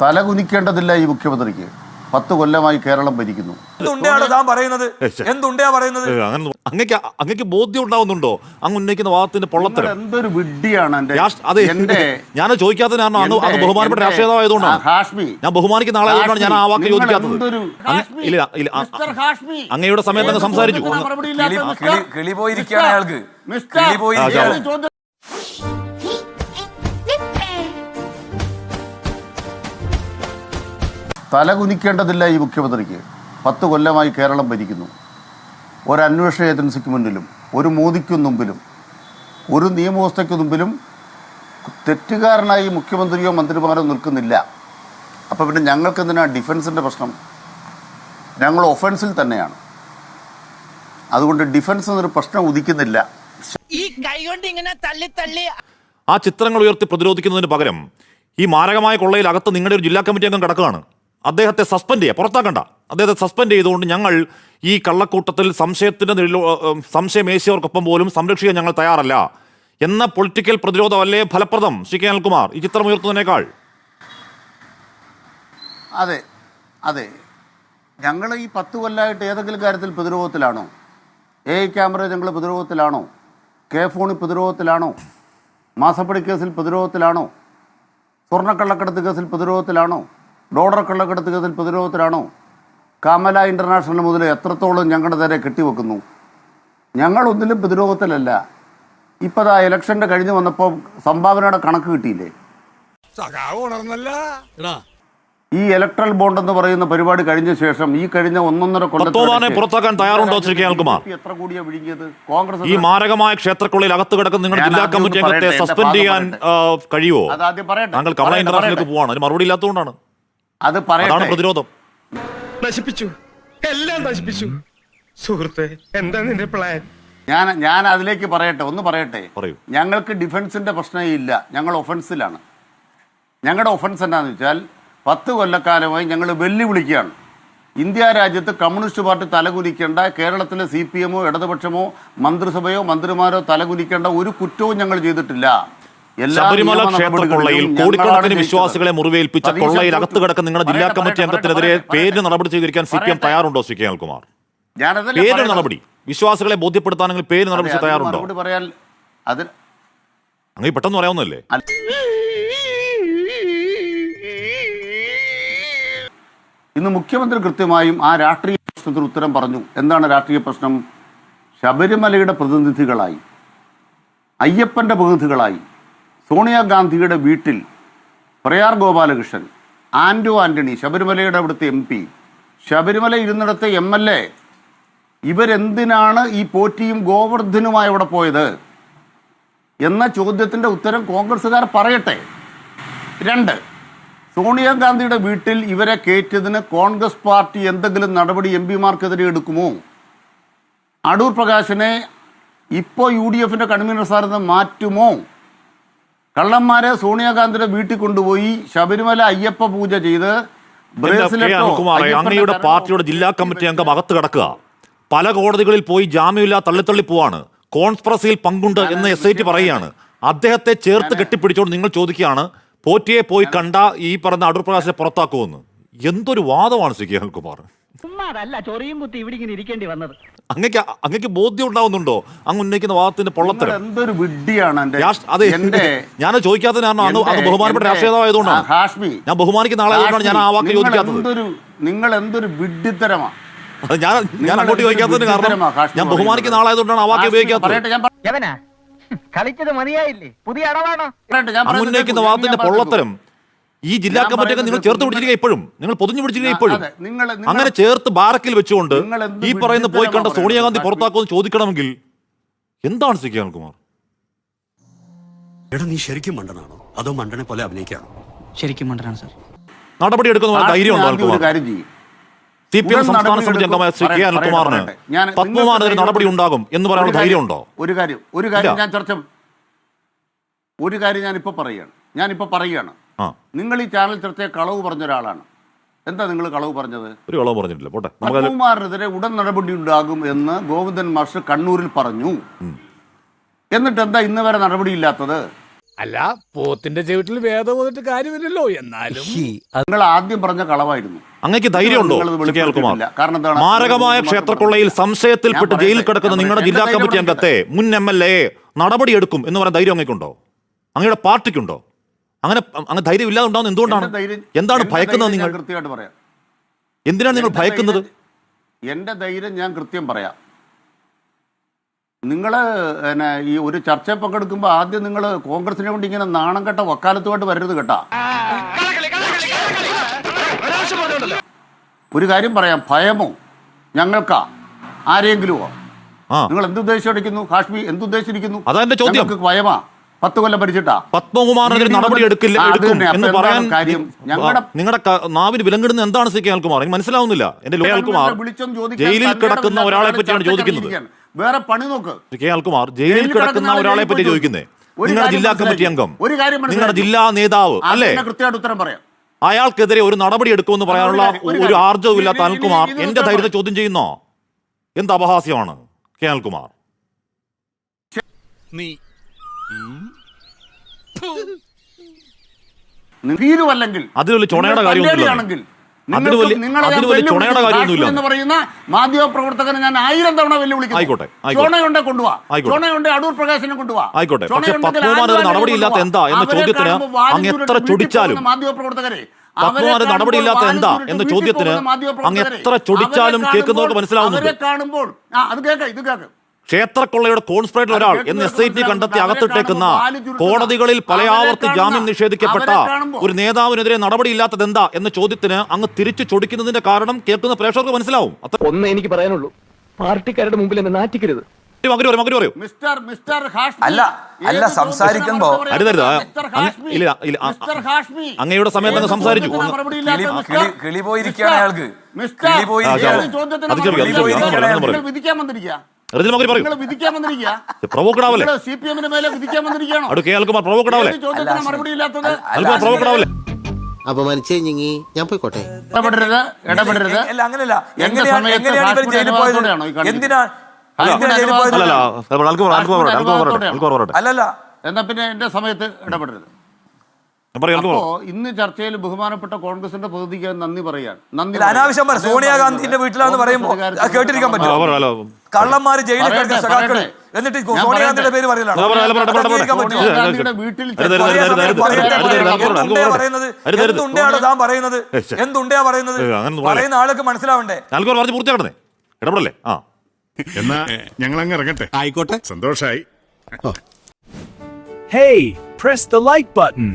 തല കുനിക്കേണ്ടതില്ല ഈ മുഖ്യമന്ത്രിക്ക്. 10 കൊല്ലമായി കേരളം ഭരിക്കുന്നു. അങ്ങക്ക് ബോധ്യം ഉണ്ടാവുന്നുണ്ടോ അങ്ങ് ഉന്നയിക്കുന്ന വാദത്തിന്റെ പൊള്ളത്തരം? എന്തൊരു വിഡ്ഢിയാണ്. ഞാൻ ചോദിക്കാത്തതിനാണ് അത് ബഹുമാനപ്പെട്ട രാഷ്ട്രീയതായതുകൊണ്ടാണ്. ഞാൻ ബഹുമാനിക്കുന്ന ആളായതുകൊണ്ടാണ് ഞാൻ ആ വാക്ക് ചോദിക്കാത്തത്. അങ്ങയുടെ സമയത്ത് അങ്ങ് സംസാരിച്ചു. തല കുനിക്കേണ്ടതില്ല ഈ മുഖ്യമന്ത്രിക്ക്. 10 കൊല്ലമായി കേരളം ഭരിക്കുന്നു. ഒരു അന്വേഷണ ഏജൻസിക്ക് മുന്നിലും ഒരു മോദിക്ക് മുമ്പിലും ഒരു നിയമവ്യവസ്ഥയ്ക്ക് മുമ്പിലും തെറ്റുകാരനായി മുഖ്യമന്ത്രിയോ മന്ത്രിമാരോ നിൽക്കുന്നില്ല. അപ്പോൾ പിന്നെ ഞങ്ങൾക്ക് എന്തിനാണ് ഡിഫൻസിൻ്റെ പ്രശ്നം? ഞങ്ങൾ ഒഫൻസിൽ തന്നെയാണ്. അതുകൊണ്ട് ഡിഫൻസ് എന്നൊരു പ്രശ്നം ഉദിക്കുന്നില്ല. ആ ചിത്രങ്ങൾ ഉയർത്തി പ്രതിരോധിക്കുന്നതിന് പകരം ഈ മാരകമായ കൊള്ളയിൽ അകത്ത് നിങ്ങളുടെ ഒരു ജില്ലാ കമ്മിറ്റി അംഗം കിടക്കുകയാണ്. അദ്ദേഹത്തെ സസ്പെൻഡ് ചെയ്യുക, പുറത്താക്കണ്ട, അദ്ദേഹത്തെ സസ്പെൻഡ് ചെയ്തുകൊണ്ട് ഞങ്ങൾ ഈ കള്ളക്കൂട്ടത്തിൽ സംശയമേശിയവർക്കൊപ്പം പോലും സംരക്ഷിക്കാൻ ഞങ്ങൾ തയ്യാറല്ല എന്ന പൊളിറ്റിക്കൽ പ്രതിരോധമല്ലേ ഫലപ്രദം? ശ്രീ കെ അനിൽകുമാർ, ഈ ചിത്രം ഉയർത്തുന്നതിനേക്കാൾ. അതെ അതെ, ഞങ്ങൾ ഈ 10 കൊല്ലമായിട്ട് ഏതെങ്കിലും കാര്യത്തിൽ പ്രതിരോധത്തിലാണോ? ക്യാമറ ഞങ്ങൾ പ്രതിരോധത്തിലാണോ? ഫോണിൽ പ്രതിരോധത്തിലാണോ? മാസപ്പടി കേസിൽ പ്രതിരോധത്തിലാണോ? സ്വർണ്ണക്കള്ളക്കടത്ത് കേസിൽ പ്രതിരോധത്തിലാണോ? ഡോളർ കള്ളക്കടത്ത് കേസിൽ പ്രതിരോധത്തിലാണോ? കമല ഇൻ്റർനാഷണൽ മുതൽ എത്രത്തോളം ഞങ്ങളുടെ നേരെ കെട്ടിവെക്കുന്നു? ഞങ്ങളൊന്നിലും പ്രതിരോധത്തിലല്ല. ഇപ്പോൾ ആ ഇലക്ഷൻ്റെ കഴിഞ്ഞ് വന്നപ്പോൾ സംഭാവനയുടെ കണക്ക് കിട്ടിയില്ലേ? ഈ ഇലക്ട്രൽ ബോണ്ട് എന്ന് പറയുന്ന പരിപാടി കഴിഞ്ഞ ശേഷം ഈ കഴിഞ്ഞ 1.5 കൊല്ലം പുറത്താക്കാൻ തയ്യാറുണ്ടോ ശ്രീ കെ അനിൽകുമാർ? എത്ര കൂടിയാ വിഴുങ്ങിയത്? കോൺഗ്രസ് ഈ മാരകമായ ക്ഷേത്രക്കുള്ളിൽ അകത്ത് കിടക്കുന്ന നിങ്ങളുടെ ജില്ലാ കമ്മിറ്റി അംഗത്തെ സസ്പെൻഡ് ചെയ്യാൻ കഴിയുമോ? താങ്കൾ കമല ഇന്റർനാഷണലിലേക്ക് പോവാണ്, അതിന് മറുപടി ഇല്ലാത്തതുകൊണ്ടാണ്. അത് പറയട്ടെ. പ്രതിരോധം നശിപ്പിച്ചു, എല്ലാം നശിപ്പിച്ചു. സുഹൃത്തെ, എന്താ നിന്റെ പ്ലാൻ? ഞാൻ അതിലേക്ക് പറയട്ടെ, ഒന്ന് പറയട്ടെ. പറയൂ. ഞങ്ങൾക്ക് ഡിഫൻസിന്റെ പ്രശ്നമേ ഇല്ല, ഞങ്ങൾ ഒഫൻസിലാണ്. ഞങ്ങളുടെ ഒഫൻസ് എന്താണെന്ന് വെച്ചാൽ 10 കൊല്ലക്കാലമായി ഞങ്ങൾ വെല്ലുവിളിക്കുകയാണ്. ഇന്ത്യ രാജ്യത്ത് കമ്മ്യൂണിസ്റ്റ് പാർട്ടി തലകുനിക്കേണ്ട, കേരളത്തിലെ CPM ഇടതുപക്ഷമോ മന്ത്രിസഭയോ മന്ത്രിമാരോ തലകുനിക്കേണ്ട ഒരു കുറ്റവും ഞങ്ങൾ ചെയ്തിട്ടില്ല. ശബരിമല ക്ഷേത്രക്കൊള്ളയിൽ കോടിക്കണക്കിന് വിശ്വാസികളെ മുറിവേൽപ്പിച്ച കൊള്ളയിൽ അകത്ത് കിടക്കുന്ന നിങ്ങളുടെ ജില്ലാ കമ്മിറ്റി അംഗത്തിനെതിരെ പേരിന് നടപടി സ്വീകരിക്കാൻ CPM തയ്യാറുണ്ടോ ശ്രീ കെ അനിൽകുമാർ? പേര് നടപടി, വിശ്വാസികളെ ബോധ്യപ്പെടുത്താനെങ്കിൽ പേര് നടപടി തയ്യാറുണ്ടോ? അങ്ങനെ പെട്ടെന്ന് പറയാവുന്നല്ലേ? ഇന്ന് മുഖ്യമന്ത്രി കൃത്യമായും ആ രാഷ്ട്രീയ പ്രശ്നത്തിന് ഉത്തരം പറഞ്ഞു. എന്താണ് രാഷ്ട്രീയ പ്രശ്നം? ശബരിമലയുടെ പ്രതിനിധികളായി, അയ്യപ്പൻ്റെ പ്രതിനിധികളായി സോണിയാഗാന്ധിയുടെ വീട്ടിൽ പ്രയാർ ഗോപാലകൃഷ്ണൻ, ആന്റണി, ശബരിമലയുടെ അവിടുത്തെ MP, ശബരിമല ഇരുന്നിടത്തെ MLA, ഇവരെന്തിനാണ് ഈ പോറ്റിയും ഗോവർദ്ധനുമായി അവിടെ പോയത് എന്ന ചോദ്യത്തിൻ്റെ ഉത്തരം കോൺഗ്രസ്സുകാർ പറയട്ടെ. 2, സോണിയാഗാന്ധിയുടെ വീട്ടിൽ ഇവരെ കയറ്റിയതിന് കോൺഗ്രസ് പാർട്ടി എന്തെങ്കിലും നടപടി MP-മാർക്കെതിരെ എടുക്കുമോ? അടൂർ പ്രകാശിനെ ഇപ്പോൾ UDF-ന്റെ കൺവീനർ സ്ഥാനത്ത് മാറ്റുമോ? കള്ളന്മാരെ സോണിയാഗാന്ധിയുടെ വീട്ടിൽ കൊണ്ടുപോയി ശബരിമല അയ്യപ്പ പൂജ ചെയ്ത് അങ്ങയുടെ പാർട്ടിയുടെ ജില്ലാ കമ്മിറ്റി അംഗം അകത്ത് കിടക്കുക, പല കോടതികളിൽ പോയി ജാമ്യമില്ല തള്ളിത്തള്ളി പോവാണ്, കോൺസ്പിറസിയിൽ പങ്കുണ്ട് എന്ന് SIT പറയുകയാണ്. അദ്ദേഹത്തെ ചേർത്ത് കെട്ടിപ്പിടിച്ചോണ്ട് നിങ്ങൾ ചോദിക്കുകയാണ് പോറ്റിയെ പോയി കണ്ട ഈ പറഞ്ഞ അടൂർ പ്രകാശിനെ പുറത്താക്കുമെന്ന്. എന്തൊരു വാദമാണ് ശ്രീ കെ അനിൽകുമാർ? അങ്ങക്ക് ബോധ്യം ഉണ്ടാവുന്നുണ്ടോ അങ്ങ് ഉന്നയിക്കുന്ന വാദത്തിന്റെ പൊള്ളത്തരം? എന്തൊരു വിഡ്ഢിയാണ്. അതെ, ഞാൻ ചോദിക്കാത്തതിനാണ് അത് ബഹുമാനപ്പെട്ട രാഷ്ട്രീയതായതുകൊണ്ടാണ്. ഞാൻ ബഹുമാനിക്കുന്ന ആളായതുകൊണ്ടാണ് ഞാൻ ആ വാക്ക് ചോദിക്കാത്തത്. നിങ്ങൾ എന്തൊരു വിഡ്ഢിത്തരമാ. ഞാൻ അങ്ങോട്ട് ചോദിക്കാത്തതിന് കാരണം ഞാൻ ബഹുമാനിക്കുന്ന ആളായതുകൊണ്ടാണ് ആ വാക്ക് ഉപയോഗിക്കാത്തത്. അങ്ങ് ഉന്നയിക്കുന്ന വാദത്തിന്റെ പൊള്ളത്തരം ഈ ജില്ലാ കമ്മിറ്റിയൊക്കെ നിങ്ങൾ ചേർത്ത് പിടിച്ചിരിക്കുക, ഇപ്പോഴും നിങ്ങൾ പൊതിഞ്ഞു പിടിച്ചിരിക്കുക. ഇപ്പോഴും അങ്ങനെ ചേർത്ത് ബാരക്കിൽ വെച്ചുകൊണ്ട് ഈ പറയുന്ന പോയി കണ്ട സോണിയാഗാന്ധി പുറത്താക്കുമെന്ന് ചോദിക്കണമെങ്കിൽ എന്താണ് ശ്രീ കെ അനിൽകുമാർ? നീ ശരിക്കും മണ്ടനാണോ അതോ മണ്ടനെ പോലെ അഭിനയിക്കാണോ? ശരിക്കും മണ്ടനാണ് സാർ. നടപടി എടുക്കുന്ന ധൈര്യം ഉണ്ടോ അനിൽകുമാർ? CPM സംസ്ഥാന സമിതി അംഗമായ ശ്രീ കെ അനിൽകുമാറിന് പത്മമാനെതിരെ നടപടി ഉണ്ടാകും എന്ന് പറയാനുള്ള ധൈര്യം ഉണ്ടോ? ഒരു കാര്യം ഞാനിപ്പോ പറയുകയാണ്. നിങ്ങൾ ഈ ചാനൽ ചർച്ചയെ കളവ് പറഞ്ഞ ഒരാളാണ്. എന്താ നിങ്ങൾ കളവ് പറഞ്ഞത്? ഒരു കളവ് പറഞ്ഞിട്ടില്ല. പോട്ടെ. പത്മകുമാറിനെതിരെ ഉടൻ നടപടി ഉണ്ടാകും എന്ന് ഗോവിന്ദൻ മാസ്റ്റർ കണ്ണൂരിൽ പറഞ്ഞു. എന്നിട്ട് എന്താ ഇന്ന് വരെ നടപടിയില്ലാത്തത്? അല്ല പോത്തിന്റെ ചെവിട്ടിൽ വേദം വന്നിട്ട് കാര്യമില്ലല്ലോ. എന്നാലും നിങ്ങൾ ആദ്യം പറഞ്ഞ കളവായിരുന്നു. അങ്ങേക്ക് ധൈര്യമുണ്ടോ നിങ്ങളത് കെ. കുമാർ? കാരണം എന്താണ്? മാരകമായ ക്ഷേത്രക്കൊള്ളയിൽ സംശയത്തിൽപ്പെട്ട് ഞാൻ ജയിലിൽ പറയട്ടെ, കിടക്കുന്ന നിങ്ങളുടെ എന്റെ ജില്ലാ ധൈര്യം കമ്മിറ്റി അംഗത്തെ മുൻ MLA നടപടിയെടുക്കും എന്ന് പറയുന്ന ധൈര്യം അങ്ങേക്കുണ്ടോ? അങ്ങയുടെ പാർട്ടിക്കുണ്ടോ? അങ്ങനെ ധൈര്യം ഇല്ലാതെ ഉണ്ടാവുന്നത് എന്തുകൊണ്ടാണ്? എന്താണ് ഭയക്കുന്നത് നിങ്ങൾ? കൃത്യമായിട്ട് പറയാം. എന്തിനാണ് നിങ്ങൾ ഭയക്കുന്നത്? എന്റെ ധൈര്യം ഞാൻ കൃത്യം പറയാം. നിങ്ങൾ ഈ ഒരു ചർച്ചയിൽ പങ്കെടുക്കുമ്പോൾ ആദ്യം നിങ്ങൾ കോൺഗ്രസിനെ കൊണ്ട് ഇങ്ങനെ നാണം കെട്ട വക്കാലത്തുമായിട്ട് വരരുത് കേട്ടാ. ഒരു കാര്യം പറയാം, ഭയമോ ഞങ്ങൾക്കാ ആരെങ്കിലുമോ? നിങ്ങൾ എന്തുദ്ദേശിച്ചിരിക്കുന്നു? ഹാഷ്മി എന്തുദ്ദേശിച്ചിരിക്കുന്നു? അതെന്റെ ചോദ്യം. ഞങ്ങൾക്ക് ഭയമാ 10 കൊല്ലം ഭരിച്ചിട്ടാ പത്മകുമാറിനെതിരെ നടപടി എടുക്കും എന്ന് പറയാൻ കാര്യം ഞങ്ങളുടെ നിങ്ങളുടെ നാവിന് വിലങ്ങിടുന്ന എന്താണ് സി കെ അൽകുമാർ? എനിക്ക് മനസ്സിലാവുന്നില്ല. എന്റെ കെ. അൽകുമാർ ജയിലിൽ കിടക്കുന്ന ഒരാളെ പറ്റിയാണ് ചോദിക്കുന്നത്. വേറെ പണി നോക്ക്. കെ. അൽകുമാർ ജയിലിൽ കിടക്കുന്ന ഒരാളെ പറ്റി ചോദിക്കുന്നത്. നിങ്ങളുടെ ജില്ലാ കമ്മിറ്റി അംഗം, നിങ്ങളുടെ ജില്ലാ നേതാവ് അല്ലേ? കൃത്യമായിട്ട് ഉത്തരം പറയാം. അയാൾക്കെതിരെ ഒരു നടപടി എടുക്കുമെന്ന് പറയാനുള്ള ഒരു ആർജവും ഇല്ലാത്ത അനിൽകുമാർ എന്റെ ധൈര്യത്തെ ചോദ്യം ചെയ്യുന്നോ? എന്ത് അപഹാസ്യമാണ് കെ. അനിൽകുമാർ? അതിലൊരു ചുണയുടെ കാര്യമൊന്നുമില്ല. എന്ന് പറയുന്ന മാധ്യമ പ്രവർത്തകനെ ഞാൻ 1000 തവണ വെല്ലുവിളിക്കുന്നു. ആയിക്കോട്ടെ, ചുണയുണ്ടെ കൊണ്ടുപോവാ, ചുണയുണ്ടെ അടൂർ പ്രകാശനെ കൊണ്ടുപോവാ. ആയിക്കോട്ടെ, പക്ഷെ പത്മകുമാറിന് നടപടിയില്ലാത്ത എന്താ എന്ന ചോദ്യത്തിന് അങ്ങ് എത്ര ചൊടിച്ചാലും, മാധ്യമ പ്രവർത്തകരെ പത്മകുമാറിന് നടപടിയില്ലാത്ത എന്താ എന്ന ചോദ്യത്തിന് അങ്ങ് എത്ര ചൊടിച്ചാലും കേൾക്കുന്നവർക്ക് മനസ്സിലാവുന്നുണ്ട്. കാണുമ്പോൾ അത് കേൾക്കാം, ഇത് കേൾക്കാം. ക്ഷേത്രക്കൊള്ളയുടെ കോൺസ്പിറേറ്റർ ഒരാൾ എന്ന് SIT കണ്ടെത്തി അകത്തിട്ടേക്കുന്ന, കോടതികളിൽ പലയാവർത്തി ജാമ്യം നിഷേധിക്കപ്പെട്ട ഒരു നേതാവിനെതിരെ നടപടിയില്ലാത്തത് എന്താ എന്ന ചോദ്യത്തിന് അങ്ങ് തിരിച്ചു ചൊടിക്കുന്നതിന്റെ കാരണം കേൾക്കുന്ന പ്രേക്ഷകർക്ക് മനസ്സിലാവും. ഒന്നേ എനിക്ക് പറയാനുള്ളൂ, പാർട്ടിക്കാരുടെ മുമ്പിൽ എന്നെ നാറ്റിക്കരുത്. പറയൂ. അല്ല സംസാരിക്കുമ്പോ അങ്ങയുടെ സമയത്ത് അങ്ങ് സംസാരിച്ചു. കിളി പോയിരിക്കുകയാണ് അയാൾക്ക്. അപമാനിച്ചേ ഞാൻ പോയിക്കോട്ടെ. ഇടപെടരുത്. അങ്ങനെയല്ല. എങ്ങനെയാണ് ഇവർ ജയിലിൽ പോയത്? അല്ലല്ല, എന്നാ പിന്നെ എന്റെ സമയത്ത് ഇടപെടരുത്. അപ്പോ ഇന്ന് ചർച്ചയിൽ ബഹുമാനപ്പെട്ട കോൺഗ്രസിന്റെ പ്രതിനിധിക്ക് നന്ദി പറയാൻ അനാവശ്യം സോണിയാഗാന്ധിന്റെ വീട്ടിലാണെന്ന് പറയുമ്പോൾ കേട്ടിരിക്കാൻ പറ്റും. കള്ളന്മാര് ജയിലിൽ കിടക്കുന്ന സഖാക്കള് എന്നിട്ട് സോണിയാഗാന്ധിയുടെ പേര് പറയലാണ്. എന്തുണ്ടയാണോ താൻ പറയുന്നത്? എന്തുണ്ടയാ പറയുന്നത്? പറയുന്ന ആൾക്ക് മനസ്സിലാവണ്ടേ? പൂർത്തിയാക്കണേ, ഇടപെടല്ലേ? എന്നാ ഞങ്ങൾ അങ്ങ് ഇറങ്ങട്ടെ. ആയിക്കോട്ടെ, സന്തോഷായി. Hey, press the like button.